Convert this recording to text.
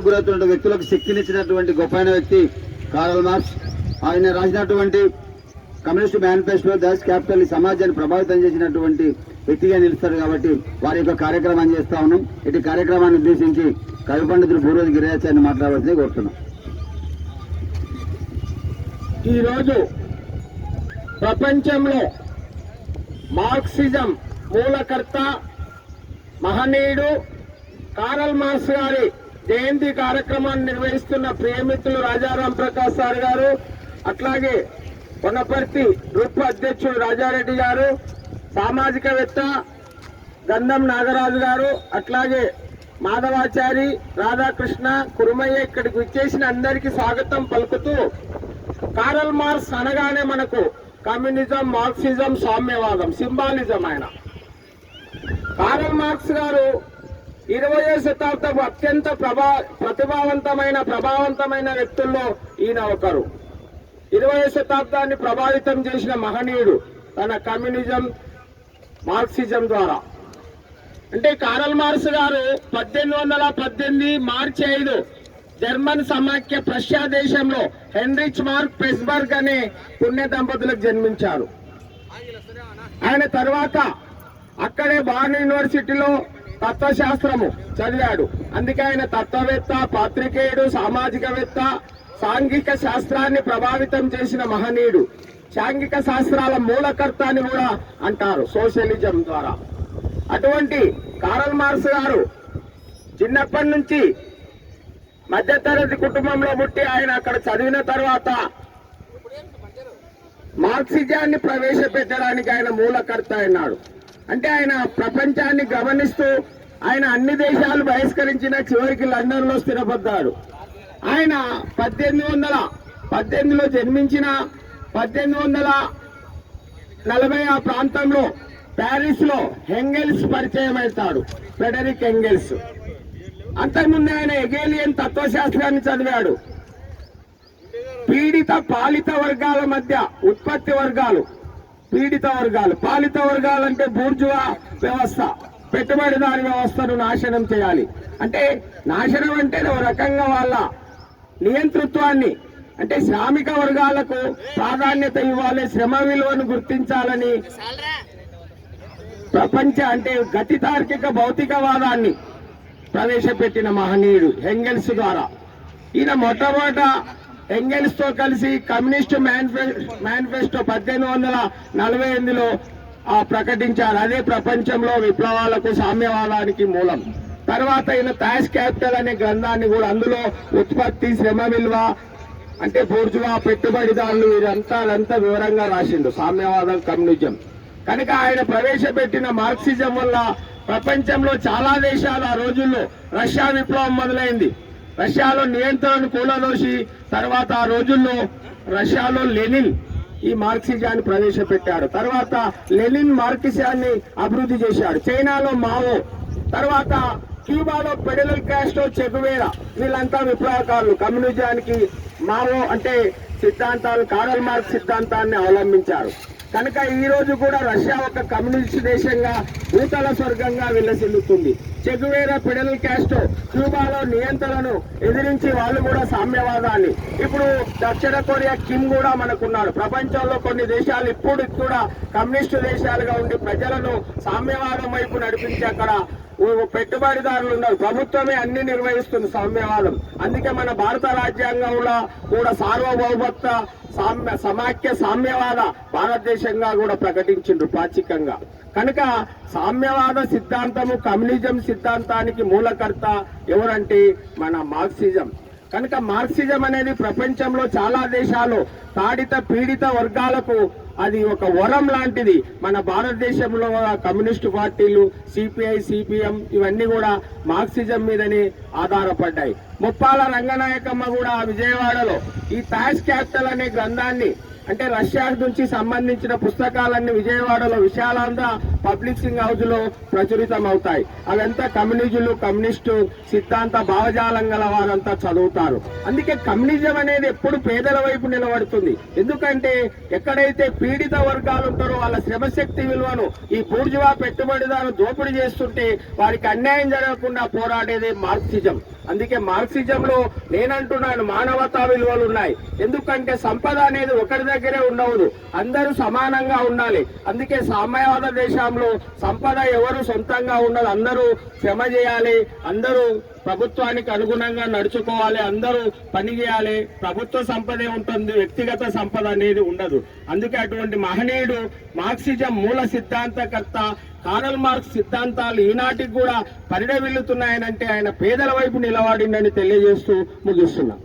గురవుతున్న వ్యక్తులకు శక్తినిచ్చినటువంటి గొప్పైన వ్యక్తి కార్ల్ మార్క్స్. ఆయన రాసినటువంటి కమ్యూనిస్ట్ మేనిఫెస్టో దేశ క్యాపిటల్ ఈ సమాజాన్ని ప్రభావితం చేసినటువంటి వ్యక్తిగా నిలుస్తారు. కాబట్టి వారి యొక్క కార్యక్రమాన్ని చేస్తా ఉన్నాం. ఇటు కార్యక్రమాన్ని ఉద్దేశించి కవి పండితులు పూర్వజ గిరిరాచార్యని మాట్లాడవలసింది కోరుతున్నాం. ఈరోజు ప్రపంచంలో మార్క్సిజం మూలకర్త మహనీయుడు కార్ల్ మార్క్స్ గారి జయంతి కార్యక్రమాన్ని నిర్వహిస్తున్న ప్రియమిత్రులు రాజారాం ప్రకాష్ సార్ గారు, అట్లాగే కొనపర్తి గ్రూప్ అధ్యక్షుడు రాజారెడ్డి గారు, సామాజికవేత్త గంధం నాగరాజు గారు, అట్లాగే మాధవాచారి, రాధాకృష్ణ, కురుమయ్య ఇక్కడికి విచ్చేసిన అందరికీ స్వాగతం పలుకుతూ, కార్ల్ మార్క్స్ అనగానే మనకు కమ్యూనిజం, మార్క్సిజం, సామ్యవాదం సింబాలిజం. ఆయన కార్ల్ మార్క్స్ గారు 20వ శతాబ్దపు అత్యంత ప్రభావవంతమైన వ్యక్తుల్లో ఈయన ఒకరు. 20వ శతాబ్దాన్ని ప్రభావితం చేసిన మహనీయుడు తన కమ్యూనిజం, మార్క్సిజం ద్వారా. అంటే కార్ల్ మార్క్స్ గారు 1818 మార్చి 5 జర్మన్ సమాఖ్య ప్రష్యా దేశంలో హెన్రిచ్ మార్క్ పెస్బర్గ్ అనే పుణ్య దంపతులకు జన్మించారు. ఆయన తర్వాత అక్కడే బార్న్ యూనివర్సిటీలో తత్వశాస్త్రము చదివాడు. అందుకే ఆయన తత్వవేత్త, పాత్రికేయుడు, సామాజికవేత్త, సాంఘిక శాస్త్రాన్ని ప్రభావితం చేసిన మహనీయుడు. సాంఘిక శాస్త్రాల మూలకర్త అని కూడా అంటారు సోషలిజం ద్వారా. అటువంటి కార్ల్ మార్క్స్ గారు చిన్నప్పటి నుంచి మధ్యతరగతి కుటుంబంలో పుట్టి ఆయన అక్కడ చదివిన తర్వాత మార్క్సిజాన్ని ప్రవేశపెట్టడానికి ఆయన మూలకర్త అయినాడు. అంటే ఆయన ప్రపంచాన్ని గమనిస్తూ ఆయన అన్ని దేశాలు బహిష్కరించిన చివరికి లండన్ లో స్థిరపడ్డాడు. ఆయన 1818లో జన్మించిన 1840 ఆ ప్రాంతంలో ప్యారిస్ లో హెంగెల్స్ పరిచయం అవుతాడు, ఫ్రెడరిక్ ఎంగెల్స్. అంతకుముందు ఆయన హెగెలియన్ తత్వశాస్త్రాన్ని చదివాడు. పీడిత పాలిత వర్గాల మధ్య ఉత్పత్తి వర్గాలు, పీడిత వర్గాలు, పాలిత వర్గాలు అంటే బూర్జువా వ్యవస్థ, పెట్టుబడిదారి వ్యవస్థను నాశనం చేయాలి. అంటే నాశనం అంటే ఒక రకంగా వాళ్ళ నియంతృత్వాన్ని, అంటే శ్రామిక వర్గాలకు ప్రాధాన్యత ఇవ్వాలి, శ్రమ విలువను గుర్తించాలని అంటే గతి తార్కిక భౌతికవాదాన్ని ప్రవేశపెట్టిన మహనీయుడు ఎంగెల్స్ ద్వారా. ఈయన మొట్టమొదట ఎంగెల్స్ తో కలిసి కమ్యూనిస్ట్ మేనిఫెస్టో 1848లో ప్రకటించారు. అదే ప్రపంచంలో విప్లవాలకు, సామ్యవాదానికి మూలం. తర్వాత ఈయన టాష్ క్యాపిటల్ అనే గ్రంథాన్ని కూడా, అందులో ఉత్పత్తి, శ్రమ విలువ, అంటే బూర్జువా, పెట్టుబడిదారులు, అదంతా వివరంగా రాసిండు సామ్యవాదం, కమ్యూనిజం. కనుక ఆయన ప్రవేశపెట్టిన మార్క్సిజం వల్ల ప్రపంచంలో చాలా దేశాలు, ఆ రోజుల్లో రష్యా విప్లవం మొదలైంది. రష్యాలో నియంత్రణను కూలదోసి తర్వాత ఆ రోజుల్లో రష్యాలో లెనిన్ ఈ మార్క్సిజాన్ని ప్రవేశపెట్టాడు. తర్వాత లెనిన్ మార్క్సిజాన్ని అభివృద్ధి చేశాడు. చైనాలో మావో, తర్వాత క్యూబాలో ఫిడెల్ కాస్ట్రో, చెగువేరా, వీళ్ళంతా విప్లవకారులు. కమ్యూనిజానికి మావో అంటే సిద్ధాంతాలు, కార్ల్ మార్క్స్ సిద్ధాంతాన్ని అవలంబించారు. కనుక ఈ రోజు కూడా రష్యా ఒక కమ్యూనిస్ట్ దేశంగా, భూతల స్వర్గంగా విల్లసిల్లుతుంది. చెగువేరా, ఫిడెల్ కాస్ట్రో క్యూబాలో నియంత్రణను ఎదిరించి వాళ్ళు కూడా సామ్యవాదాన్ని. ఇప్పుడు దక్షిణ కొరియా కిమ్ కూడా మనకున్నాడు. ప్రపంచంలో కొన్ని దేశాలు ఇప్పుడు కూడా కమ్యూనిస్టు దేశాలుగా ఉండి ప్రజలను సామ్యవాదం వైపు నడిపించి అక్కడ పెట్టుబడిదారులు ఉన్నారు. ప్రభుత్వమే అన్ని నిర్వహిస్తుంది సామ్యవాదం. అందుకే మన భారత రాజ్యాంగంలో కూడా సార్వభౌమత్వ సమాఖ్య సామ్యవాద భారతదేశంగా కూడా ప్రకటించిండ్రు పాచికంగా. కనుక సామ్యవాద సిద్ధాంతము, కమ్యూనిజం సిద్ధాంతానికి మూలకర్త ఎవరంటే మన మార్క్సిజం. కనుక మార్క్సిజం అనేది ప్రపంచంలో చాలా దేశాలు తాడిత పీడిత వర్గాలకు అది ఒక వరం లాంటిది. మన భారతదేశంలో కమ్యూనిస్టు పార్టీలు, సిపిఐ, సిపిఎం ఇవన్నీ కూడా మార్క్సిజం మీదనే ఆధారపడ్డాయి. ముప్పాల రంగనాయకమ్మ కూడా విజయవాడలో ఈ టాష్ క్యాపిటల్ అనే గ్రంథాన్ని, అంటే రష్యా నుంచి సంబంధించిన పుస్తకాలన్నీ విజయవాడలో విశాలాంధ్ర పబ్లిషింగ్ హౌస్ లో ప్రచురితం అవుతాయి. అవంతా కమ్యూనిస్టు సిద్ధాంత భావజాలం గల వారంతా చదువుతారు. అందుకే కమ్యూనిజం అనేది ఎప్పుడు పేదల వైపు నిలబడుతుంది. ఎందుకంటే ఎక్కడైతే పీడిత వర్గాలు ఉంటారో వాళ్ళ శ్రమశక్తి విలువను ఈ బూర్జువా పెట్టుబడిదారు దోపిడీ చేస్తుంటే వారికి అన్యాయం జరగకుండా పోరాడేది మార్క్సిజం. అందుకే మార్క్సిజంలో నేనంటున్నాను మానవతా విలువలు ఉన్నాయి. ఎందుకంటే సంపద అనేది ఒకరి దగ్గరే ఉండవదు, అందరూ సమానంగా ఉండాలి. అందుకే సామ్యవాద దేశంలో సంపద ఎవరు సొంతంగా ఉండదు, అందరూ శ్రమ చేయాలి, అందరూ ప్రభుత్వానికి అనుగుణంగా నడుచుకోవాలి, అందరూ పని చేయాలి. ప్రభుత్వ సంపదే ఉంటుంది, వ్యక్తిగత సంపద అనేది ఉండదు. అందుకే అటువంటి మహనీయుడు మార్క్సిజం మూల సిద్ధాంతకర్త కారల్ మార్క్స్ సిద్ధాంతాలు ఈనాటికి కూడా పరిడవిల్లుతున్నాయనంటే ఆయన పేదల వైపు నిలబడిందని తెలియజేస్తూ ముగిస్తున్నాం.